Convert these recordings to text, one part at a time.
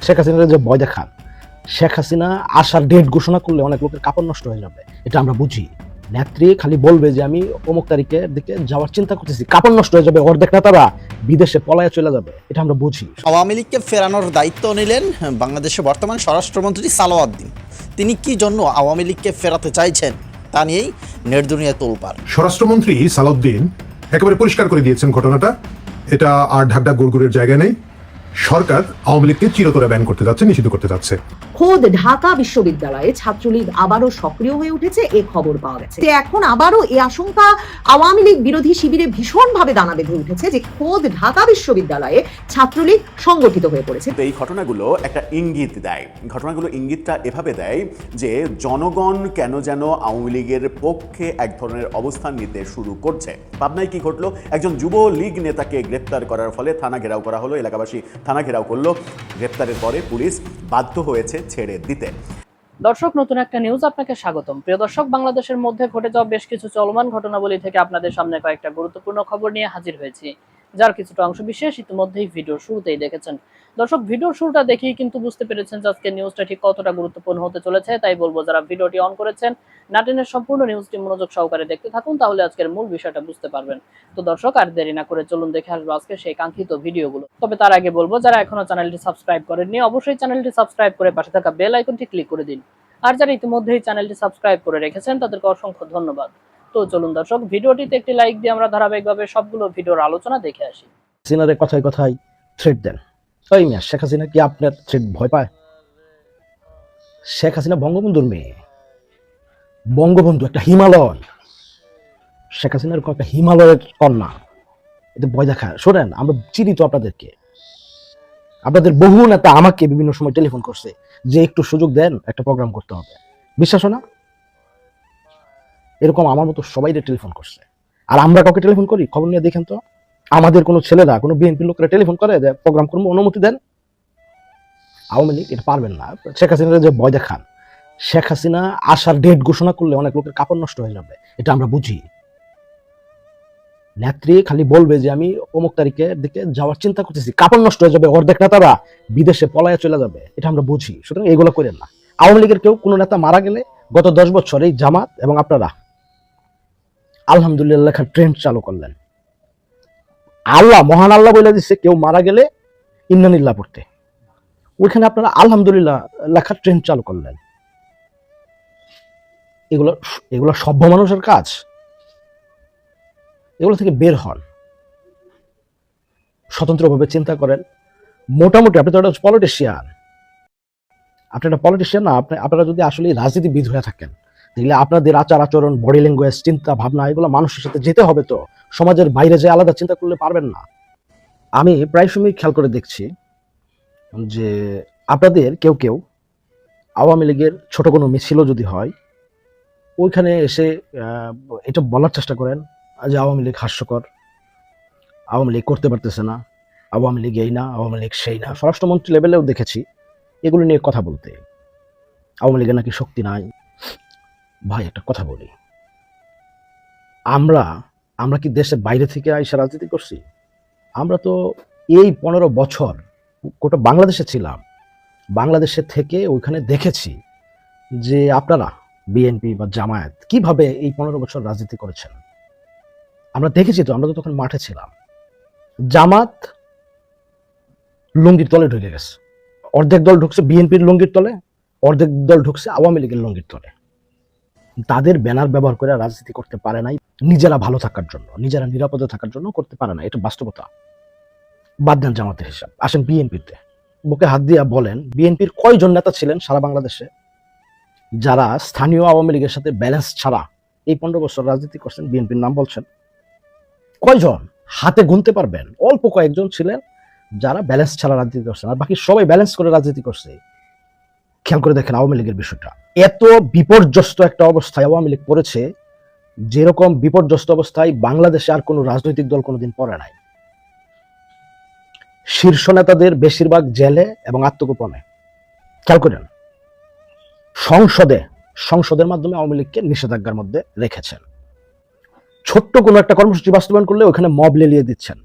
শেখ হাসিনার যে ভয় দেখান, শেখ হাসিনা আসার ডেট ঘোষণা করলে অনেক লোকের কাপড় নষ্ট হয়ে যাবে, এটা আমরা বুঝি। নেত্রী খালি বলবে যে আমি অমুক তারিখের দিকে যাওয়ার চিন্তা করতেছি, কাপড় নষ্ট হয়ে যাবে, অর্ধেক নেতারা বিদেশে পলায়ে চলে যাবে, এটা আমরা বুঝি। আওয়ামী লীগকে ফেরানোর দায়িত্ব নিলেন বাংলাদেশের বর্তমান স্বরাষ্ট্রমন্ত্রী সালাওয়াদ্দিন। তিনি কি জন্য আওয়ামী লীগকে ফেরাতে চাইছেন তা নিয়েই নেটদুনিয়া তোলপাড়। স্বরাষ্ট্রমন্ত্রী সালাউদ্দিন একেবারে পরিষ্কার করে দিয়েছেন ঘটনাটা, এটা আর ঢাকঢাক গুড়গুড়ের জায়গা নেই। সরকার আওয়ামী লীগকে চিরতরে ব্যান করতে যাচ্ছে, নিষিদ্ধ করতে যাচ্ছে। খোদ ঢাকা বিশ্ববিদ্যালয়ে ছাত্রলীগ আবারও সক্রিয় হয়ে উঠেছে, এ খবর পাওয়া গেছে। এখন আবারও এই আশঙ্কা আওয়ামী লীগ বিরোধী শিবিরে ভীষণভাবে দানা বেঁধে উঠেছে যে খোদ ঢাকা বিশ্ববিদ্যালয়ে ছাত্রলীগ সংগঠিত হয়ে পড়েছে। এই ঘটনাগুলো একটা ইঙ্গিত দেয়। ঘটনাগুলো ইঙ্গিতটা এভাবে দেয় যে জনগণ কেন যেন আওয়ামী লীগের পক্ষে এক ধরনের অবস্থান নিতে শুরু করছে। পাবনায় কি ঘটলো? একজন যুবলীগ নেতাকে গ্রেপ্তার করার ফলে থানা ঘেরাও করা হলো, এলাকাবাসী থানা ঘেরাও করলো। গ্রেপ্তারের পরে পুলিশ বাধ্য হয়েছে ছেড়ে দিতে। দর্শক, নতুন একটা নিউজ আপনাকে স্বাগতম। প্রিয় দর্শক, বাংলাদেশের মধ্যে ঘটে যাওয়া বেশ কিছু চলমান ঘটনাবলী থেকে আপনাদের সামনে কয়েকটা গুরুত্বপূর্ণ খবর নিয়ে হাজির হয়েছি, যার কিছুটা অংশ বিশেষ ইতিমধ্যেই ভিডিওর শুরুতেই দেখেছেন। দর্শক, ভিডিওর শুরুটা দেখেই কিন্তু বুঝতে পেরেছেন যে আজকে নিউজটা ঠিক কতটা গুরুত্বপূর্ণ হতে চলেছে। তাই বলবো, যারা ভিডিওটি অন করেছেন নাটেনের সম্পূর্ণ নিউজটি মনোযোগ সহকারে দেখতে থাকুন, তাহলে আজকের মূল বিষয়টা বুঝতে পারবেন। তো দর্শক, আর দেরি না করে চলুন দেখে আসবো আজকে সেই কাঙ্ক্ষিত ভিডিওগুলো। তবে তার আগে বলবো, যারা এখনো চ্যানেলটি সাবস্ক্রাইব করেননি অবশ্যই চ্যানেলটি সাবস্ক্রাইব করে পাশে থাকা বেল আইকনটি ক্লিক করে দিন। আর যারা ইতিমধ্যেই চ্যানেলটি সাবস্ক্রাইব করে রেখেছেন তাদেরকে অসংখ্য ধন্যবাদ। তো চলুন দর্শক, ভিডিওটিতে একটি লাইক দিয়ে আমরা ধারাবাহিকভাবে সবগুলো ভিডিওর আলোচনা দেখে আসি। হাসিনারে কথায় কথায় থ্রেট দেন। ওই মিয়া, শেখ হাসিনা কি আপনার থ্রেট ভয় পায়? শেখ হাসিনা বঙ্গবন্ধুর মেয়ে, বঙ্গবন্ধু একটা হিমালয়, শেখ হাসিনার একটা হিমালয়ের কন্যা, এটা ভয় দেখায়। শোনেন, আমরা চিনি তো আপনাদেরকে, আপনাদের বহু নেতা আমাকে বিভিন্ন সময় টেলিফোন করছে যে একটু সুযোগ দেন, একটা প্রোগ্রাম করতে হবে। বিশ্বাস না? এরকম আমার মতো সবাই টেলিফোন করছে। আর আমরা কাউকে টেলিফোন করি? খবর নিয়ে দেখেন তো, আমাদের কোনো ছেলেরা, কোনো বিএনপি লোকেরা টেলিফোন করে যে প্রোগ্রাম করবো, অনুমতি দেন? আওয়ামী লীগ এটা পারবেন না। শেখ হাসিনার যে ভয় দেখান, শেখ হাসিনা আসার ডেট ঘোষণা করলে অনেক লোকের কাপড় নষ্ট হয়ে যাবে, এটা আমরা বুঝি। নেত্রী খালি বলবে যে আমি অমুক তারিখের দিকে যাওয়ার চিন্তা করতেছি, কাপড় নষ্ট হয়ে যাবে, অর্ধেক নেতারা বিদেশে পলায়ে চলে যাবে, এটা আমরা বুঝি। সুতরাং এগুলো করেন না। আওয়ামী লীগের কেউ কোনো নেতা মারা গেলে গত 10 বছর এই জামাত এবং আপনারা আলহামদুলিল্লাহ লেখার ট্রেন্ড চালু করলেন। আল্লাহ, মহান আল্লাহ বলে দিচ্ছে কেউ মারা গেলে ইন্নানিল্লাহ পড়তে, ওইখানে আপনারা আলহামদুলিল্লাহ লেখার ট্রেন্ড চালু করলেন। এগুলো সভ্য মানুষের কাজ? এগুলো থেকে বের হন, স্বতন্ত্রভাবে চিন্তা করেন। মোটামুটি আপনি তো একটা পলিটিশিয়ান, আপনি একটা পলিটিশিয়ান না। আপনারা যদি আসলে রাজনীতিবিদ হয়ে থাকেন, তাহলে আপনাদের আচার আচরণ, বডি ল্যাঙ্গুয়েজ, চিন্তা ভাবনা, এগুলো মানুষের সাথে যেতে হবে। তো সমাজের বাইরে যে আলাদা চিন্তা করলে পারবেন না। আমি প্রায় সময় খেয়াল করে দেখছি যে আপনাদের কেউ কেউ আওয়ামী লীগের ছোট কোনো মিছিল যদি হয়, ওইখানে এসে এটা বলার চেষ্টা করেন যে আওয়ামী লীগ হাস্যকর, আওয়ামী লীগ করতে পারতেছে না, আওয়ামী লীগ এই না, আওয়ামী লীগ সেই না। স্বরাষ্ট্রমন্ত্রী লেভেলেও দেখেছি এগুলো নিয়ে কথা বলতে, আওয়ামী লীগের নাকি শক্তি নাই। ভাই, একটা কথা বলি, আমরা কি দেশের বাইরে থেকে আইসা রাজনীতি করছি? আমরা তো এই 15 বছর গোটা বাংলাদেশে ছিলাম। বাংলাদেশে থেকে ওইখানে দেখেছি যে আপনারা বিএনপি বা জামায়াত কিভাবে এই 15 বছর রাজনীতি করেছেন। আমরা দেখেছি তো, আমরা তো তখন মাঠে ছিলাম। জামাত লুঙ্গির তলে ঢুকে গেছে, অর্ধেক দল ঢুকছে বিএনপির লুঙ্গির তলে, অর্ধেক দল ঢুকছে আওয়ামী লীগের লুঙ্গির তলে। তাদের ব্যানার ব্যবহার করে রাজনীতি করতে পারে নাই, নিজেরা ভালো থাকার জন্য, নিজেরা নিরাপদে থাকার জন্য করতে পারে না, এটা বাস্তবতা। বাদ দেন জামাতের হিসাব, আসেন বিএনপিতে। বুকে হাত দিয়া বলেন, বিএনপির কয়জন নেতা ছিলেন সারা বাংলাদেশে যারা স্থানীয় আওয়ামী লীগের সাথে ব্যালেন্স ছাড়া এই 15 বছর রাজনীতি করছেন? বিএনপির নাম বলছেন? কয়জন? হাতে গুনতে পারবেন। অল্প কয়েকজন ছিলেন যারা ব্যালেন্স ছাড়া রাজনীতি করছেন, আর বাকি সবাই ব্যালেন্স করে রাজনীতি করছে। খেয়াল করে দেখেন আওয়ামী লীগের বিষয়টা। এত বিপর্যস্ত একটা অবস্থায় আওয়ামী লীগ পড়েছে, যেরকম বিপর্যস্ত অবস্থায় বাংলাদেশে আর কোনো রাজনৈতিক দল কোনোদিন পড়ে নাই। শীর্ষ নেতাদের বেশিরভাগ জেলে এবং আত্মগোপনে। খেয়াল করেন, সংসদের মাধ্যমে আওয়ামী লীগকে নিষেধাজ্ঞার মধ্যে রেখেছেন। ছোট্ট কোনো একটা কর্মসূচি বাস্তবায়ন করলে ওখানে মব লেলিয়ে দিচ্ছেন।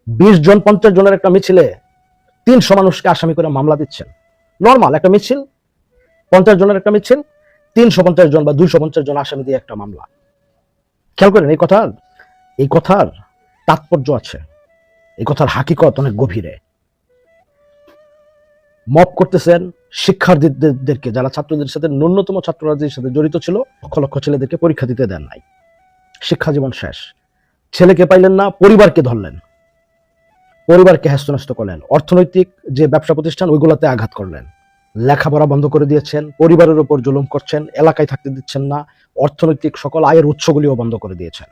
20 জন 50 জনের একটা মিছিলে 300 মানুষকে আসামি করে মামলা দিচ্ছেন। নর্মাল একটা মিছিল, 50 জনের একটা মিছিল, 350 জন বা 250 জন আসামি দিয়ে একটা মামলা। খেয়াল করেন এই কথার তাৎপর্য আছে, এই কথার হাকিকত অনেক গভীরে। মব করতেছেন শিক্ষার্থীদেরকে, যারা ছাত্রদের সাথে ন্যূনতম ছাত্ররাজনীতির সাথে জড়িত ছিল, লক্ষ লক্ষ ছেলেদেরকে পরীক্ষা দিতে দেন নাই, শিক্ষা জীবন শেষ। ছেলেকে পাইলেন না, পরিবারকে ধরলেন, পরিবারকে হ্যাস্তন্যস্ত করলেন, অর্থনৈতিক যে ব্যবসা প্রতিষ্ঠান ওইগুলোতে আঘাত করলেন, লেখাপড়া বন্ধ করে দিয়েছেন, পরিবারের উপর জুলুম করছেন, এলাকায় থাকতে দিচ্ছেন না, অর্থনৈতিক সকল আয়ের উৎসগুলিও বন্ধ করে দিয়েছেন।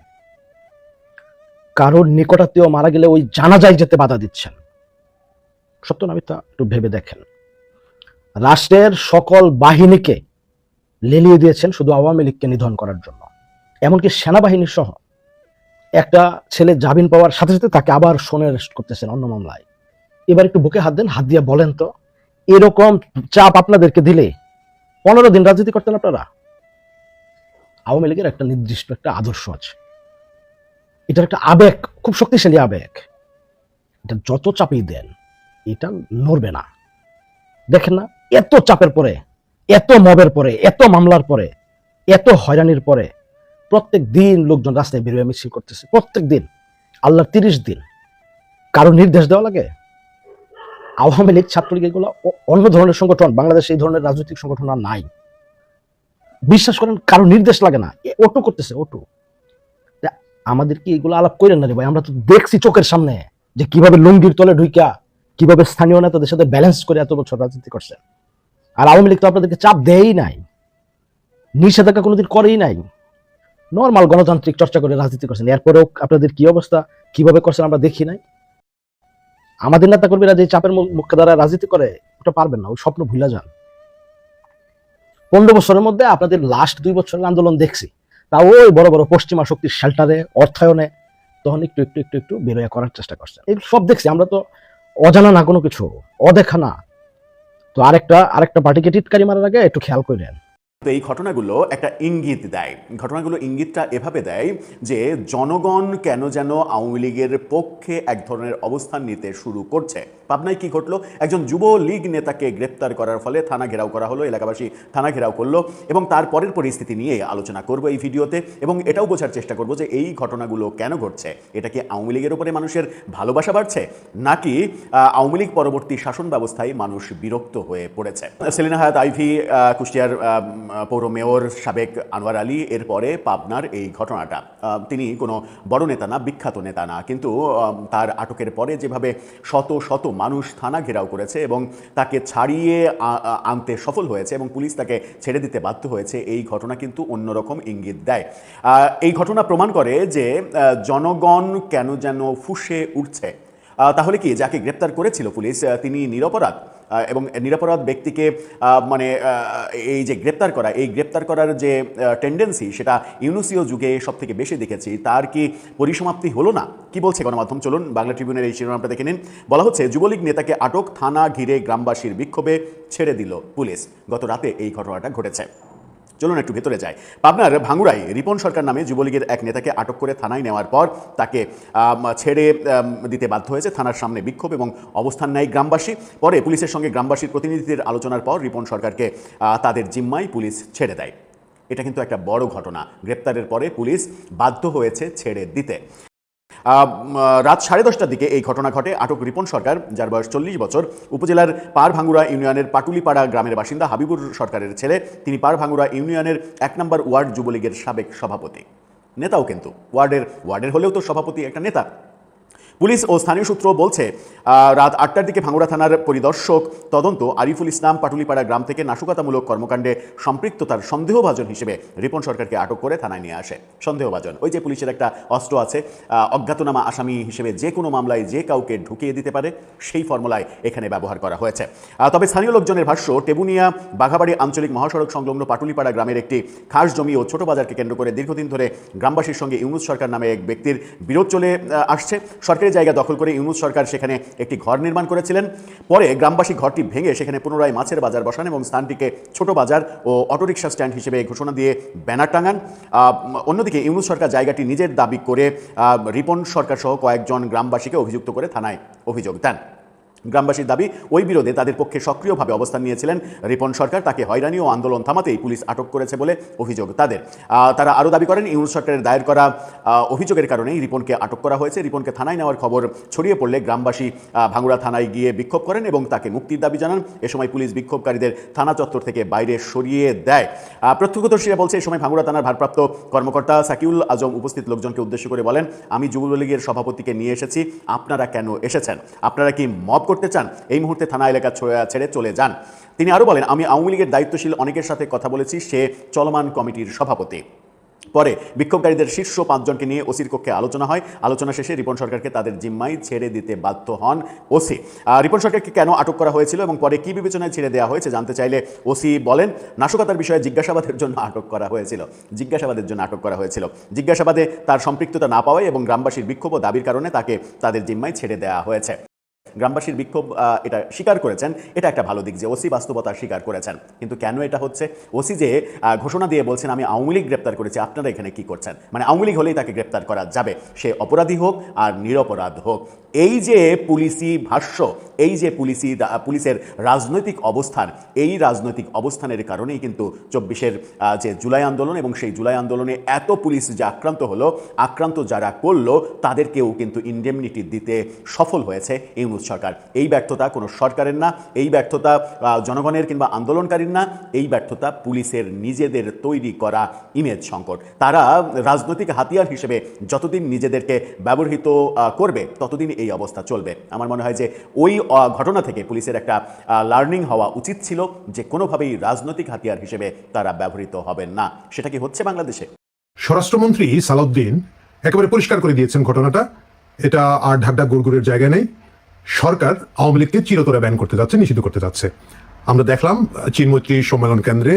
কারোর নিকটাত্মীয় মারা গেলে ওই জানাজায় যেতে বাধা দিচ্ছেন। সত্য না মিথ্যা একটু ভেবে দেখেন। রাষ্ট্রের সকল বাহিনীকে লেলিয়ে দিয়েছেন শুধু আওয়ামী লীগকে নিধন করার জন্য। এমনকি সেনাবাহিনী সহ একটা ছেলে জামিন পাওয়ার সাথে সাথে তাকে আবার সোনে অ্যারেস্ট করতেছেন অন্য মামলায়। এবার একটু বুকে হাত দেন, হাত দিয়ে বলেন তো, এরকম চাপ আপনাদেরকে দিলে 15 দিন রাজনীতি করতেন আপনারা? আওয়ামী লীগের একটা নির্দিষ্ট একটা আদর্শ আছে, এটার একটা আবেগ, খুব শক্তিশালী আবেগ। এটা যত চাপই দেন এটা নড়বে না। দেখেন না, এত চাপের পরে, এত মবের পরে, এত মামলার পরে, এত হয়রানির পরে প্রত্যেক দিন লোকজন রাস্তায় বের হয়ে মিছিল করতেছে, প্রত্যেক দিন। আল্লাহর 30 দিন কারো নির্দেশ দেওয়া লাগে? আওয়ামী লীগ, ছাত্রলীগ এগুলো অন্য ধরনের সংগঠন, বাংলাদেশে এই ধরনের রাজনৈতিক সংগঠন আর নাই। বিশ্বাস করেন, কারো নির্দেশ লাগে না, ওটো করতেছে, ওটো। আমাদের কি এগুলো আলাপ করেন না রে ভাই? আমরা তো দেখছি চোখের সামনে যে কিভাবে লুঙ্গির তলে ঢুইকা কিভাবে স্থানীয় নেতাদের সাথে ব্যালেন্স করে এত বছর রাজনীতি করছেন। আর আওয়ামী লীগ তো আপনাদেরকে চাপ দেয়ই নাই, নিষেধাজ্ঞা কোনোদিন করেই নাই, নর্মাল গণতান্ত্রিক চর্চা করে রাজনীতি করছেন। এরপরেও আপনাদের কি অবস্থা, কিভাবে করছেন আমরা দেখি নাই। আমাদের নেতা কর্মীরা যে চাপের মুখে দ্বারা রাজনীতি করে, ওটা পারবেন না, ওই স্বপ্ন ভুলে যান। 15 বছরের মধ্যে আপনাদের লাস্ট 2 বছরের আন্দোলন দেখছি, তা ওই বড় বড় পশ্চিমা শক্তির শেল্টারে, অর্থায়নে, তখন একটু একটু একটু একটু বেরোয় করার চেষ্টা করছেন। এই সব দেখছি আমরা, তো অজানা না কোনো কিছু, অদেখা না। তো আরেকটা পার্টিকে টিটকারি মারার আগে একটু খেয়াল করেন। তো এই ঘটনাগুলো একটা ইঙ্গিত দেয়। ঘটনাগুলো ইঙ্গিতটা এভাবে দেয় যে জনগণ কেন যেন আওয়ামী লীগের পক্ষে এক ধরনের অবস্থান নিতে শুরু করছে। পাবনায় কি ঘটলো? একজন যুবলীগ নেতাকে গ্রেপ্তার করার ফলে থানা ঘেরাও করা হলো, এলাকাবাসী থানা ঘেরাও করলো, এবং তারপরের পরিস্থিতি নিয়ে আলোচনা করব এই ভিডিওতে, এবং এটাও বোঝার চেষ্টা করব যে এই ঘটনাগুলো কেন ঘটছে। এটা কি আওয়ামী লীগের উপরে মানুষের ভালোবাসা বাড়ছে, নাকি আওয়ামী লীগ পরবর্তী শাসন ব্যবস্থায় মানুষ বিরক্ত হয়ে পড়েছে? সেলিনা হায়াৎ আইভী, কুষ্টিয়ার পৌর মেয়র সাবেক আনোয়ার আলী, এরপরে পাবনার এই ঘটনাটা। তিনি কোনো বড় নেতা না, বিখ্যাত নেতা না, কিন্তু তার আটকের পরে যেভাবে শত শত মানুষ থানা ঘেরাও করেছে এবং তাকে ছাড়িয়ে আনতে সফল হয়েছে এবং পুলিশ তাকে ছেড়ে দিতে বাধ্য হয়েছে, এই ঘটনা কিন্তু অন্যরকম ইঙ্গিত দেয়। এই ঘটনা প্রমাণ করে যে জনগণ কেন যেন ফুঁসে উঠছে। তাহলে কি যাকে গ্রেপ্তার করেছিল পুলিশ তিনি নিরপরাধ? এবং নিরপরাধ ব্যক্তিকে মানে এই যে গ্রেপ্তার করার যে টেন্ডেন্সি, সেটা ইউনুসীয় যুগে সব থেকে বেশি দেখেছি। তার কি পরিসমাপ্তি হলো না? কি বলছে গণমাধ্যম, চলুন বাংলা ট্রিবিউনের এই শিরোনামটা দেখে নিন। বলা হচ্ছে, যুবলীগ নেতাকে আটক, থানা ঘিরে গ্রামবাসীর বিক্ষোভে ছেড়ে দিল পুলিশ। গত রাতে এই ঘটনাটা ঘটেছে। চলুন একটু ভেতরে যাই। পাবনার ভাঙ্গুড়ায় রিপন সরকার নামে যুবলীগের এক নেতাকে আটক করে থানায় নেওয়ার পর তাকে ছেড়ে দিতে বাধ্য হয়েছে। থানার সামনে বিক্ষোভ এবং অবস্থান নেয় গ্রামবাসী। পরে পুলিশের সঙ্গে গ্রামবাসীর প্রতিনিধিদের আলোচনার পর রিপন সরকারকে তাদের জিম্মায় পুলিশ ছেড়ে দেয়। এটা কিন্তু একটা বড় ঘটনা। গ্রেপ্তারের পরে পুলিশ বাধ্য হয়েছে ছেড়ে দিতে। রাত 10:30টার দিকে এই ঘটনা ঘটে। আটক রিপন সরকার, যার বয়স 40 বছর, উপজেলার পারভাঙ্গুড়া ইউনিয়নের পাটুলিপাড়া গ্রামের বাসিন্দা, হাবিবুর সরকারের ছেলে। তিনি পারভাঙ্গুড়া ইউনিয়নের 1 নম্বর ওয়ার্ড যুবলীগের সাবেক সভাপতি, নেতাও কিন্তু। ওয়ার্ডের হলেও তো সভাপতি একটা নেতা। পুলিশ ও স্থানীয় সূত্র বলছে, রাত 8টার দিকে ভাঙ্গুড়া থানার পরিদর্শক তদন্ত আরিফুল ইসলাম পাটুলিপাড়া গ্রাম থেকে নাশকতামূলক কর্মকাণ্ডে সম্পৃক্ততার সন্দেহভাজন হিসেবে রিপন সরকারকে আটক করে থানায় নিয়ে আসে। সন্দেহভাজন, ওই যে পুলিশের একটা অস্ত্র আছে, অজ্ঞাতনামা আসামি হিসেবে যে কোনো মামলায় যে কাউকে ঢুকিয়ে দিতে পারে, সেই ফর্মুলায় এখানে ব্যবহার করা হয়েছে। তবে স্থানীয় লোকজনের ভাষ্য, টেবুনিয়া বাঘাবাড়ি আঞ্চলিক মহাসড়ক সংলগ্ন পাটুলিপাড়া গ্রামের একটি খাস জমি ও ছোট বাজারকে কেন্দ্র করে দীর্ঘদিন ধরে গ্রামবাসীর সঙ্গে ইউনুস সরকার নামে এক ব্যক্তির বিরোধ চলে আসছে। সরকারি জায়গা দখল করে ইউনুস সরকার সেখানে একটি ঘর নির্মাণ করেছিলেন। পরে গ্রামবাসী ঘরটি ভেঙে সেখানে পুনরায় মাছের বাজার বসান এবং স্থানটিকে ছোট বাজার ও অটোরিকশা স্ট্যান্ড হিসেবে ঘোষণা দিয়ে ব্যানার টাঙান। অন্যদিকে ইউনুস সরকার জায়গাটি নিজের দাবি করে রিপন সরকার সহ কয়েকজন গ্রামবাসীকে অভিযুক্ত করে থানায় অভিযোগ দেন। গ্রামবাসীর দাবি, ওই বিরোধে তাদের পক্ষে সক্রিয়ভাবে অবস্থান নিয়েছিলেন রিপন সরকার। তাকে হয়রানি ও আন্দোলন থামাতেই পুলিশ আটক করেছে বলে অভিযোগ তাদের। তারা আরও দাবি করেন, ইউনূস সরকারের দায়ের করা অভিযোগের কারণেই রিপনকে আটক করা হয়েছে। রিপনকে থানায় নেওয়ার খবর ছড়িয়ে পড়লে গ্রামবাসী ভাঙ্গুড়া থানায় গিয়ে বিক্ষোভ করেন এবং তাকে মুক্তির দাবি জানান। এ সময় পুলিশ বিক্ষোভকারীদের থানা চত্বর থেকে বাইরে সরিয়ে দেয়। প্রত্যক্ষদর্শীরা বলছে, এই সময় ভাঙ্গুড়া থানার ভারপ্রাপ্ত কর্মকর্তা সাকিউল আজম উপস্থিত লোকজনকে উদ্দেশ্য করে বলেন, আমি যুবলীগের সভাপতিকে নিয়ে এসেছি, আপনারা কেন এসেছেন? আপনারা কি মব করতে চান? এই মুহূর্তে থানা এলাকা ছেড়ে চলে যান। তিনি আরও বলেন, আমি আওয়ামী লীগের দায়িত্বশীল অনেকের সাথে কথা বলেছি, সে চলমান কমিটির সভাপতি। পরে বিক্ষোভকারীদের শীর্ষ 5 জনকে নিয়ে ওসির কক্ষে আলোচনা হয়। আলোচনা শেষে রিপন সরকারকে তাদের জিম্মায় ছেড়ে দিতে বাধ্য হন ওসি। রিপন সরকারকে কেন আটক করা হয়েছিল এবং পরে কি বিবেচনায় ছেড়ে দেওয়া হয়েছে জানতে চাইলে ওসি বলেন, নাশকতার বিষয়ে জিজ্ঞাসাবাদের জন্য আটক করা হয়েছিল। জিজ্ঞাসাবাদে তার সম্পৃক্ততা না পাওয়ায় এবং গ্রামবাসীর বিক্ষোভ ও দাবির কারণে তাকে তাদের জিম্মায় ছেড়ে দেওয়া হয়েছে। গ্রামবাসীর বিক্ষোভ এটা স্বীকার করেছেন, এটা একটা ভালো দিক যে ওসি বাস্তবতা স্বীকার করেছেন। কিন্তু কেন এটা হচ্ছে? ওসি যে ঘোষণা দিয়ে বলছেন, আমি আওয়ামী লীগ গ্রেপ্তার করেছি, আপনারা এখানে কি করছেন? মানে আওয়ামী লীগ হলেই তাকে গ্রেপ্তার করা যাবে, সে অপরাধী হোক আর নিরপরাধ হোক। এই যে পুলিশি ভাষ্য, এই যে পুলিশের রাজনৈতিক অবস্থান, এই রাজনৈতিক অবস্থানের কারণেই কিন্তু 24-এর যে জুলাই আন্দোলন এবং সেই জুলাই আন্দোলনে এত পুলিশ যে আক্রান্ত হলো, আক্রান্ত যারা করলো তাদেরকেও কিন্তু ইন্ডেমনিটি দিতে সফল হয়েছে ইউনূস সরকার। এই ব্যর্থতা কোনো সরকারের না, এই ব্যর্থতা জনগণের কিংবা আন্দোলনকারীর না, এই ব্যর্থতা পুলিশের নিজেদের তৈরি করা ইমেজ সংকট। তারা রাজনৈতিক হাতিয়ার হিসেবে যতদিন নিজেদেরকে ব্যবহৃত করবে ততদিন এই অবস্থা চলবে। আমার মনে হয় যে ওই ঘটনা থেকে পুলিশের একটা লার্নিং হওয়া উচিত ছিল যে কোনোভাবেই রাজনৈতিক হাতিয়ার হিসেবে তারা ব্যবহৃত হবেন না। সেটা কি হচ্ছে বাংলাদেশে? স্বরাষ্ট্রমন্ত্রী সালাউদ্দিন একেবারে পরিষ্কার করে দিয়েছেন ঘটনাটা, এটা আর ঢাকঢাক গুড়গুড়ের জায়গা নেই। সরকার আওয়ামী লীগকে চিরতরে ব্যান করতে যাচ্ছে, নিষিদ্ধ করতে যাচ্ছে। আমরা দেখলাম চীনমৈত্রী সম্মেলন কেন্দ্রে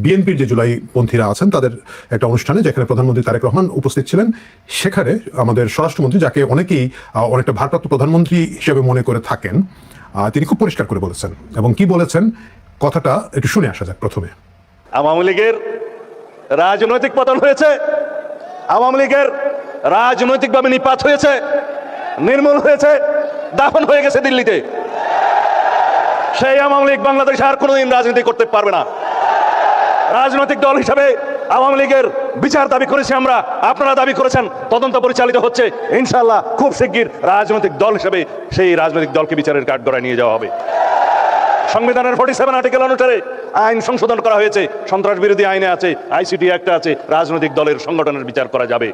বিএনপির যে জুলাইপন্থীরা আছেন তাদের একটা অনুষ্ঠানে, যেখানে প্রধানমন্ত্রী তারেক রহমান উপস্থিত ছিলেন। সেখানে আমাদের স্বরাষ্ট্রমন্ত্রী, যাকে অনেকেই অনেকটা ভারপ্রাপ্ত প্রধানমন্ত্রী হিসেবে মনে করে থাকেন, তিনি খুব পরিষ্কার করে বলেছেন। এবং কি বলেছেন কথাটা একটু শুনে আসা যাক। প্রথমে, আওয়ামী লীগের রাজনৈতিক পতন হয়েছে, আওয়ামী লীগের রাজনৈতিকভাবে নিপাত হয়েছে, নির্মূল হয়েছে, দাফন হয়ে গেছে দিল্লিতে। সেই আওয়ামী লীগ বাংলাদেশে আর কোনোদিন রাজনীতি করতে পারবে না। রাজনৈতিক দল হিসাবে আওয়ামী লীগের বিচার দাবি করেছি আমরা, আপনারা দাবি করেছেন, তদন্ত পরিচালিত হচ্ছে। ইনশাআল্লাহ খুব শিগগির রাজনৈতিক দল হিসেবে সেই রাজনৈতিক দলকে বিচারের কাঠগড়ায় নিয়ে যাওয়া হবে। সংবিধানের 47 আর্টিকেল অনুসারে আইন সংশোধন করা হয়েছে, সন্ত্রাস বিরোধী আইনে আছে, আইসিটি অ্যাক্টে আছে, রাজনৈতিক দলের সংগঠনের বিচার করা যাবে।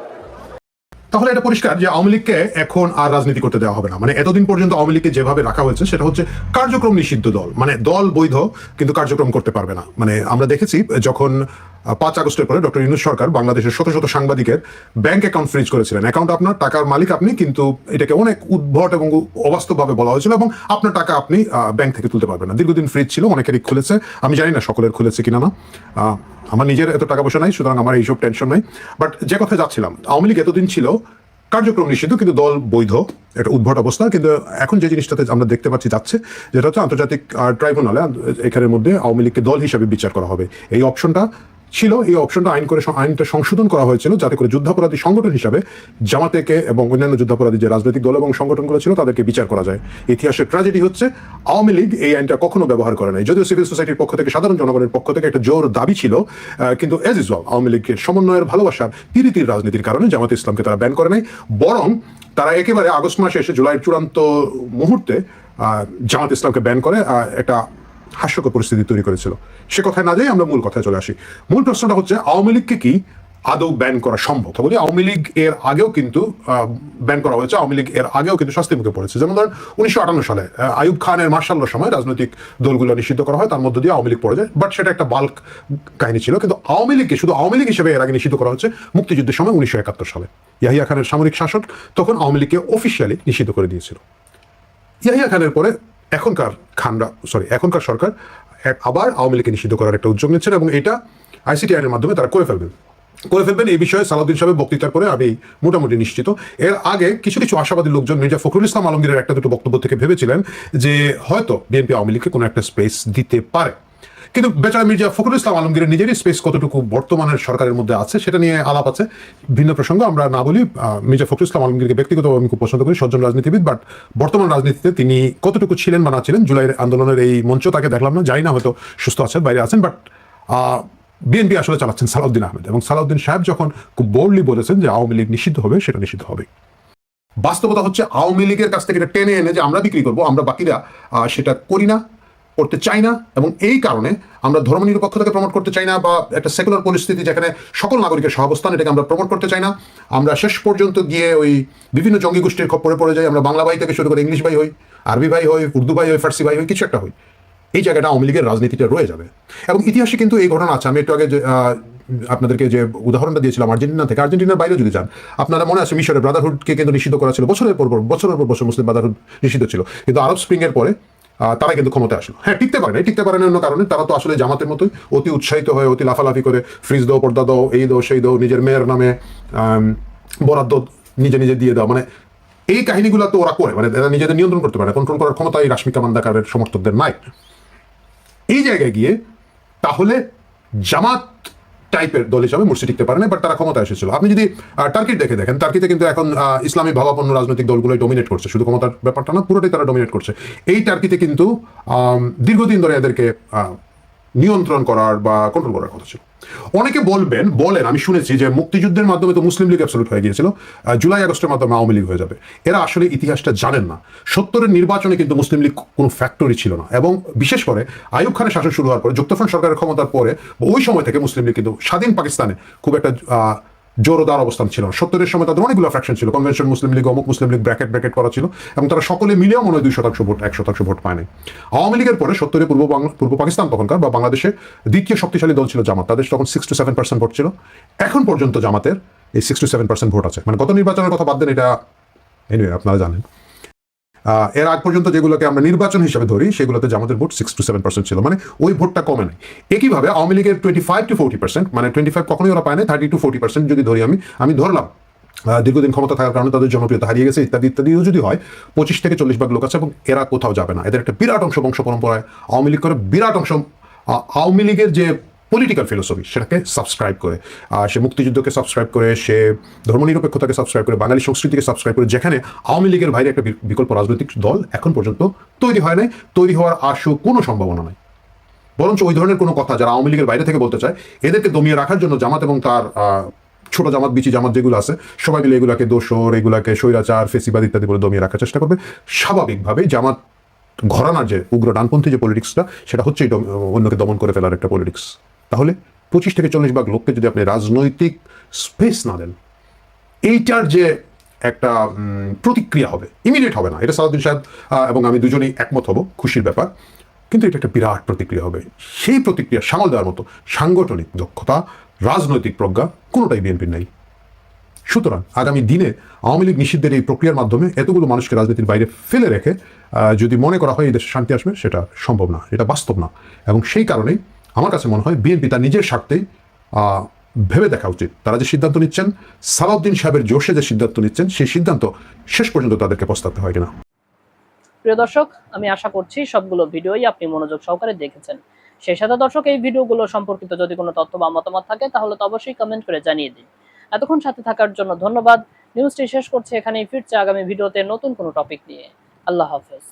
তাহলে এটা পরিষ্কার যে আওয়ামী লীগকে এখন আর রাজনীতি করতে দেওয়া হবে না। মানে এতদিন পর্যন্ত আওয়ামী লীগকে যেভাবে রাখা হয়েছে সেটা হচ্ছে কার্যক্রম নিষিদ্ধ দল, মানে দল বৈধ কিন্তু কার্যক্রম করতে পারবে না। মানে আমরা দেখেছি যখন 5 আগস্টের পরে ডক্টর ইউনূস সরকার বাংলাদেশের শত শত সাংবাদিকের ব্যাংক অ্যাকাউন্ট ফ্রিজ করেছিলেন। অ্যাকাউন্ট আপনার, টাকার মালিক আপনি, কিন্তু এটাকে অনেক উদ্ভট এবং অবাস্তবভাবে বলা হয়েছিল এবং আপনার টাকা আপনি ব্যাংক থেকে তুলতে পারবেন না। দীর্ঘদিন ফ্রিজ ছিল, অনেকেরই খুলেছে, আমি জানি না সকলের খুলেছে কিনা না। আমার নিজের এত টাকা পয়সা নাই, সুতরাং আমার এইসব টেনশন নাই। বাট যে কথা যাচ্ছিলাম, আওয়ামী লীগ এতদিন ছিল কার্যক্রম নিষিদ্ধ কিন্তু দল বৈধ, একটা উদ্ভট অবস্থা। কিন্তু এখন যে জিনিসটাতে আমরা দেখতে পাচ্ছি যাচ্ছে, যেটা হচ্ছে আন্তর্জাতিক ট্রাইব্যুনালে এখানের মধ্যে আওয়ামী লীগকে দল হিসাবে বিচার করা হবে। এই অপশনটা ছিল, এই অপশনটা আইনটা সংশোধন করা হয়েছিল যাতে করে যুদ্ধাপরাধী সংগঠন হিসাবে জামাতেকে এবং অন্যান্য যুদ্ধাপরাধী যে রাজনৈতিক দল এবং সংগঠনগুলো ছিল তাদেরকে বিচার করা যায়। ইতিহাসের ট্র্যাজেডি হচ্ছে আওয়ামী লীগ এই আইনটা কখনো ব্যবহার করে নাই, যদিও সিভিল সোসাইটির পক্ষ থেকে, সাধারণ জনগণের পক্ষ থেকে একটা জোর দাবি ছিল। কিন্তু এজ ইউজুয়াল আওয়ামী লীগের সমন্বয়ের ভালোবাসার তিরিতির রাজনীতির কারণে জামাত ইসলামকে তারা ব্যান করে নাই, বরং তারা একেবারে আগস্ট মাসে এসে জুলাইয়ের চূড়ান্ত মুহূর্তে জামাত ইসলামকে ব্যান করে একটা হাস্যকর পরিস্থিতি তৈরি করেছিল। সে কথায় না যাই আমরা মূল কথায় চলে আসি। মূল প্রশ্নটা হচ্ছে আওয়ামী লীগকে কি আদৌ ব্যান করা সম্ভব? বলি আওয়ামী লীগ এর আগেও কিন্তু ব্যান করা হয়েছে, আওয়ামী লীগ এর আগেও কিন্তু শাস্তির মুখে পড়েছে। যেমন ধরেন 1958 সালে আইয়ুব খানের মার্শাল্লার সময় রাজনৈতিক দলগুলো নিষিদ্ধ করা হয়, তার মধ্য দিয়ে আওয়ামী লীগ পড়ে যায়। বাট সেটা একটা বাল্ক কাহিনী ছিল। কিন্তু আওয়ামী লীগকে শুধু আওয়ামী লীগ হিসেবে এর আগে নিষিদ্ধ করা হচ্ছে মুক্তিযুদ্ধের সময় 1971 সালে। ইয়াহিয়া খানের সামরিক শাসক তখন আওয়ামী লীগকে অফিসিয়ালি নিষিদ্ধ করে দিয়েছিল। ইয়াহিয়া খানের পরে এখনকার সরকার আবার আওয়ামী লীগকে নিষিদ্ধ করার একটা উদ্যোগ নিচ্ছেন এবং এটা আইসিটি আইনের মাধ্যমে তারা করে ফেলবেন। এই বিষয়ে সালাউদ্দিন সাহেবের বক্তৃতার পরে আমি মোটামুটি নিশ্চিত। এর আগে কিছু কিছু আশাবাদী লোকজন মির্জা ফখরুল ইসলাম আলমগীরের একটা দুটো বক্তব্য থেকে ভেবেছিলেন যে হয়তো বিএনপি আওয়ামী লীগকে কোনো একটা স্পেস দিতে পারে। কিন্তু বেচারা মির্জা ফখরুল ইসলাম আলমগীরের নিজেরই স্পেস কতটুকু বর্তমানের সরকারের মধ্যে আছে সেটা নিয়ে আলাপ আছে, ভিন্ন প্রসঙ্গ। আমরা না বলি, মির্জা ফখরুল ইসলাম আলমগীরকে ব্যক্তিগতভাবে আমি খুব পছন্দ করি, সজ্জন রাজনীতিবিদ, বাট বর্তমান রাজনীতিতে তিনি কতটুকু ছিলেন বা না ছিলেন, জুলাইয়ের আন্দোলনের এই মঞ্চ তাকে দেখলাম না, জানি না, হয়তো সুস্থ আছেন, বাইরে আছেন, বাট বিএনপি আসলে চালাচ্ছেন সালাউদ্দিন আহমেদ, এবং সালাউদ্দিন সাহেব যখন খুব বোল্ডলি বলেছেন যে আওয়ামী লীগ নিষিদ্ধ হবে, সেটা নিষিদ্ধ হবে। বাস্তবতা হচ্ছে আওয়ামী লীগের কাছ থেকে এটা টেনে এনে যে আমরা বিক্রি করবো, আমরা বাকিরা সেটা করি না, করতে চাই না, এবং এই কারণে আমরা ধর্মনিরপেক্ষতাকে প্রমোট করতে চাই না, বা একটা সেকুলার পরিস্থিতি যেখানে সকল নাগরিকের সহাবস্থান, এটাকে আমরা প্রমোট করতে চাই না। আমরা শেষ পর্যন্ত গিয়ে ওই বিভিন্ন জঙ্গি গোষ্ঠীর খপ্পরে পড়ে যাই, আমরা বাংলা ভাই থেকে শুরু করে ইংলিশ ভাই হই, আরবি ভাই হই, উর্দু ভাই হই, ফার্সি ভাই হই, কিছু একটা হই। এই জায়গাটা আওয়ামী লীগের রাজনীতিটা রয়ে যাবে। এবং ইতিহাসে কিন্তু এই ঘটনা আছে। আমি একটু আগে আপনাদেরকে যে উদাহরণটা দিয়েছিলাম আর্জেন্টিনা থেকে, আর্জেন্টিনার বাইরে যদি যান, আপনারা মনে আছে মিশরের ব্রাদারহুডকে কিন্তু নিষিদ্ধ করা ছিল, বছরের পর বছর মুসলিম ব্রাদারহুড নিষিদ্ধ ছিল, কিন্তু আরব স্প্রিং এর পরে তারা কিন্তু ক্ষমতায় আসলো। হ্যাঁ, টিকতে পারে না অন্য কারণে, তারা তো আসলে জামাতের মতোই অতি উৎসাহিত হয়ে অতি লাফালাফি করে ফ্রিজ দাও, পর্দা দাও, এই দাও সেই দাও, নিজের মেয়ের নামে বরাদ্দ নিজে দিয়ে দাও, মানে এই কাহিনীগুলো তো ওরা করে, মানে এরা নিজেদের নিয়ন্ত্রণ করতে পারে, কন্ট্রোল করার ক্ষমতা এই রাশমিকা মান্দাকারের সমর্থকদের নাই। এই জায়গায় গিয়ে তাহলে জামাত টাইপের দল হিসাবে মুর্শি টিকতে পারে না, বাট তারা ক্ষমতা এসেছিল। আপনি যদি টার্কির দেখেন, টার্কিতে কিন্তু এখন ইসলামী ভাবাপন্ন রাজনৈতিক দলগুলোই ডমিনেট করছে, শুধু ক্ষমতার ব্যাপারটা না, পুরোটাই তারা ডমিনেট করছে। এই টার্কিতে কিন্তু দীর্ঘদিন ধরে এদেরকে নিয়ন্ত্রণ করার বা কন্ট্রোল করার কথা ছিল। অনেকে বলেন, আমি শুনেছি যে মুক্তিযুদ্ধের মাধ্যমে তো মুসলিম লীগ অ্যাবসলিউট হয়ে গিয়েছিল, জুলাই আগস্টের মাধ্যমে আওয়ামী লীগ হয়ে যাবে। এরা আসলে ইতিহাসটা জানেন না। 70-এর নির্বাচনে কিন্তু মুসলিম লীগ কোনো ফ্যাক্টরি ছিল না, এবং বিশেষ করে আইয়ুব খানের শাসন শুরু হওয়ার পরে, যুক্তফ্রন্ট সরকারের ক্ষমতার পরে, ওই সময় থেকে মুসলিম লীগ কিন্তু স্বাধীন পাকিস্তানে খুব একটা জোরদার অবস্থান ছিল। 70-এর সময় তাদের অনেকগুলো ফ্র্যাকশন ছিল, কনভেনশন মুসলিম লীগ, অমুক মুসলিম লীগ, ব্র্যাকেট করা ছিল, এবং তারা সকলে মিলেও মনে হয় 2% ভোট, 1% ভোট পায় নাই। আওয়ামী লীগের পরে 70-এ পূর্ব পাকিস্তান তখনকার বা বাংলাদেশে দ্বিতীয় শক্তিশালী দল ছিল জামাত, তাদের তখন 6 to 7% ভোট ছিল। এখন পর্যন্ত জামাতের এই 6 to 7% ভোট আছে, মানে গত নির্বাচনের কথা বাদ দেন, এটা এনিওয়ে আপনারা জানেন। এর আগ পর্যন্ত যেগুলোকে আমরা নির্বাচন হিসেবে ধরি, সেগুলোতে জামাতের ভোট 6 to 7% ছিল, মানে ওই ভোটটা কমে নাই। একইভাবে আওয়ামী লীগের 25 to 40%, মানে 25 কখনোই ওরা পায় না, 30 to 40% যদি ধরি, আমি ধরলাম দীর্ঘদিন ক্ষমতা থাকার কারণে তাদের জনপ্রিয়তা হারিয়ে গেছে, ইত্যাদিও যদি হয়, 25 থেকে 40 ভাগ লোক আছে, এবং এরা কোথাও যাবে না। এদের একটা বিরাট অংশ বংশ পরম্পরায় আওয়ামী লীগ করে, বিরাট অংশ আওয়ামী লীগের যে পলিটিক্যাল ফিলোসফি সেটাকে সাবস্ক্রাইব করে, সে মুক্তিযুদ্ধকে সাবস্ক্রাইব করে, সে ধর্মনিরপেক্ষতাকে সাবস্ক্রাইব করে, বাঙালি সংস্কৃতিকে সাবস্ক্রাইব করে, যেখানে আওয়ামী লীগের বাইরে একটা বিকল্প রাজনৈতিক দল এখন পর্যন্ত তৈরি হয় নাই, তৈরি হওয়ার আশু কোনো সম্ভাবনা নাই। বরঞ্চ ওই ধরনের কোনো কথা যারা আওয়ামী লীগের বাইরে থেকে বলতে চায়, এদেরকে দমিয়ে রাখার জন্য জামাত এবং তার ছোট জামাত, বিচি জামাত যেগুলো আছে, সবাই মিলে এগুলাকে দোসর, এগুলাকে স্বৈরাচার, ফেসিবাদ ইত্যাদি বলে দমিয়ে রাখার চেষ্টা করবে। স্বাভাবিকভাবেই জামাত ঘরানার যে উগ্র ডানপন্থী যে পলিটিক্সটা, সেটা হচ্ছে অন্যকে দমন করে ফেলার একটা পলিটিক্স। তাহলে 25 থেকে 40 ভাগ লোককে যদি আপনি রাজনৈতিক স্পেস না দেন, এইটার যে একটা প্রতিক্রিয়া হবে, ইমিডিয়েট হবে না। এটা সালাউদ্দিন সাহেব এবং আমি দুজনেই একমত হব, খুশির ব্যাপার, কিন্তু এটা একটা বিরাট প্রতিক্রিয়া হবে। সেই প্রতিক্রিয়া সামাল দেওয়ার মতো সাংগঠনিক দক্ষতা, রাজনৈতিক প্রজ্ঞা কোনোটাই বিএনপির নেই। সুতরাং আগামী দিনে আওয়ামী লীগ নিষিদ্ধের এই প্রক্রিয়ার মাধ্যমে এতগুলো মানুষকে রাজনীতির বাইরে ফেলে রেখে যদি মনে করা হয় এই দেশে শান্তি আসবে, সেটা সম্ভব না, এটা বাস্তব না। এবং সেই কারণেই আমার কাছে মনে হয় বিএনপি তার নিজের স্বার্থেই ভেবে দেখা উচিত, তারা যে সিদ্ধান্ত নিচ্ছেন, সালাউদ্দিন সাহেবের জোশে যে সিদ্ধান্ত নিচ্ছেন, সেই সিদ্ধান্ত শেষ পর্যন্ত তাদেরকে পস্তাতে হয় কিনা। প্রিয় দর্শক, আমি আশা করছি সবগুলো ভিডিওই আপনি মনোযোগ সহকারে দেখেছেন। সেই সাথে দর্শক, এই ভিডিওগুলো সম্পর্কিত যদি কোনো তথ্য বা মতামত থাকে, তাহলে তো অবশ্যই কমেন্ট করে জানিয়ে দিন। এতক্ষণ সাথে থাকার জন্য ধন্যবাদ। নিউজটি শেষ করছে এখানেই, ফিরছে আগামী ভিডিওতে নতুন কোনো টপিক নিয়ে। আল্লাহ হাফেজ।